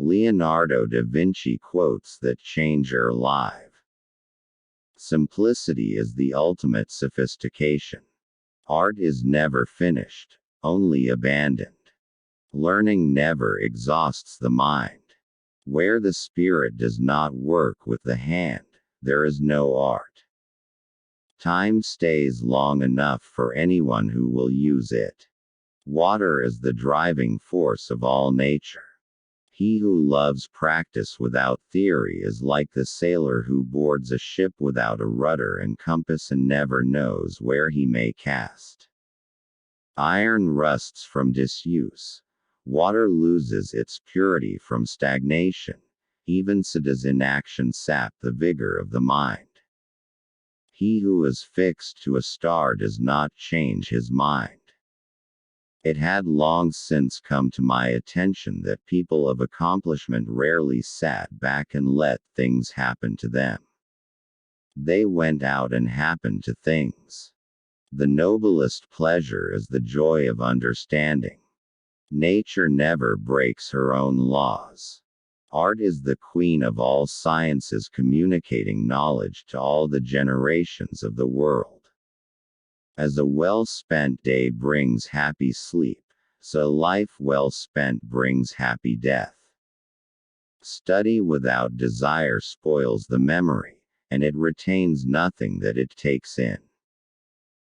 Leonardo da Vinci quotes that change our life. Simplicity is the ultimate sophistication. Art is never finished, only abandoned. Learning never exhausts the mind. Where the spirit does not work with the hand, there is no art. Time stays long enough for anyone who will use it. Water is the driving force of all nature. He who loves practice without theory is like the sailor who boards a ship without a rudder and compass and never knows where he may cast. Iron rusts from disuse. Water loses its purity from stagnation. Even so does inaction sap the vigor of the mind. He who is fixed to a star does not change his mind. It had long since come to my attention that people of accomplishment rarely sat back and let things happen to them. They went out and happened to things. The noblest pleasure is the joy of understanding. Nature never breaks her own laws. Art is the queen of all sciences, communicating knowledge to all the generations of the world. As a well-spent day brings happy sleep, so a life well spent brings happy death. Study without desire spoils the memory, and it retains nothing that it takes in.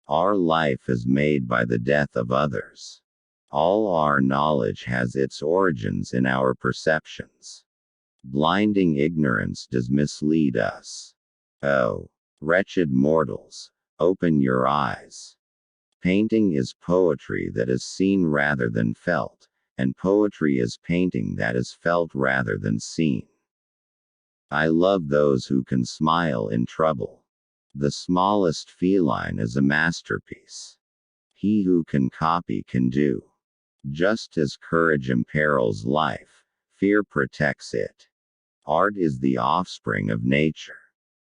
Our life is made by the death of others. All our knowledge has its origins in our perceptions. Blinding ignorance does mislead us. Oh, wretched mortals, open your eyes. Painting is poetry that is seen rather than felt, and poetry is painting that is felt rather than seen. I love those who can smile in trouble. The smallest feline is a masterpiece. He who can copy can do. Just as courage imperils life, fear protects it. Art is the offspring of nature.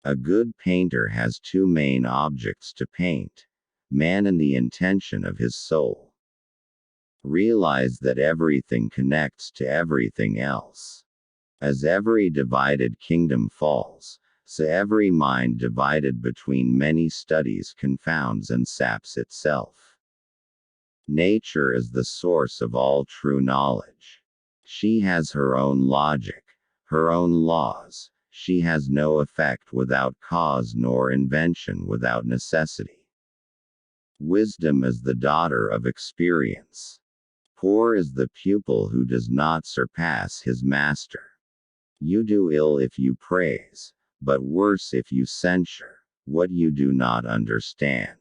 A good painter has two main objects to paint: man and the intention of his soul. Realize that everything connects to everything else. As every divided kingdom falls, so every mind divided between many studies confounds and saps itself. Nature is the source of all true knowledge. She has her own logic, her own laws. She has no effect without cause nor invention without necessity. Wisdom is the daughter of experience. Poor is the pupil who does not surpass his master. You do ill if you praise, but worse if you censure what you do not understand.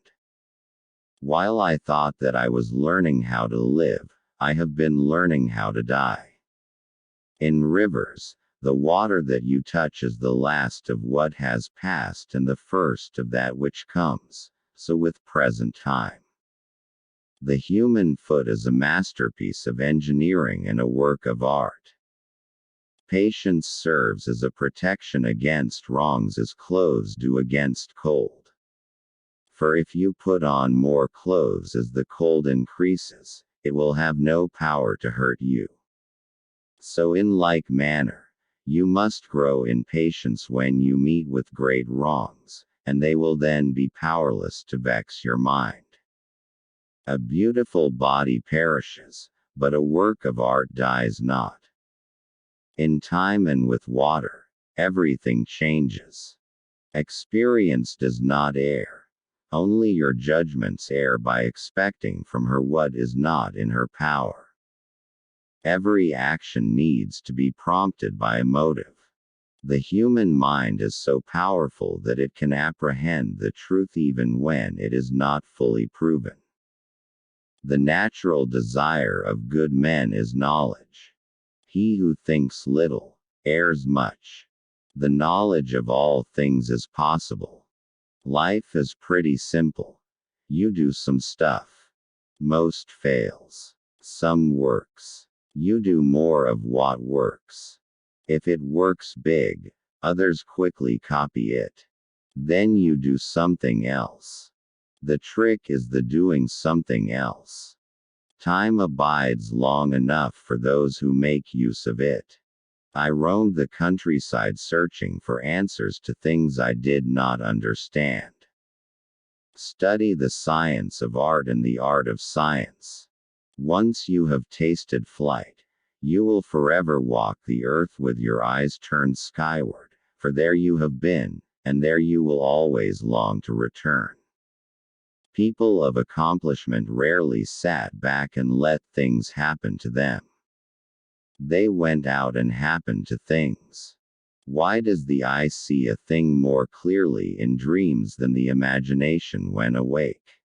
While I thought that I was learning how to live, I have been learning how to die. In rivers, the water that you touch is the last of what has passed and the first of that which comes, so with present time. The human foot is a masterpiece of engineering and a work of art. Patience serves as a protection against wrongs as clothes do against cold. For if you put on more clothes as the cold increases, it will have no power to hurt you. So in like manner, you must grow in patience when you meet with great wrongs, and they will then be powerless to vex your mind. A beautiful body perishes, but a work of art dies not. In time and with water, everything changes. Experience does not err. Only your judgments err by expecting from her what is not in her power. Every action needs to be prompted by a motive. The human mind is so powerful that it can apprehend the truth even when it is not fully proven. The natural desire of good men is knowledge. He who thinks little, errs much. The knowledge of all things is possible. Life is pretty simple. You do some stuff. Most fails. Some works. You do more of what works. If it works big, others quickly copy it. Then you do something else. The trick is the doing something else. Time abides long enough for those who make use of it. I roamed the countryside searching for answers to things I did not understand. Study the science of art and the art of science. Once you have tasted flight, you will forever walk the earth with your eyes turned skyward, for there you have been, and there you will always long to return. People of accomplishment rarely sat back and let things happen to them. They went out and happened to things. Why does the eye see a thing more clearly in dreams than the imagination when awake?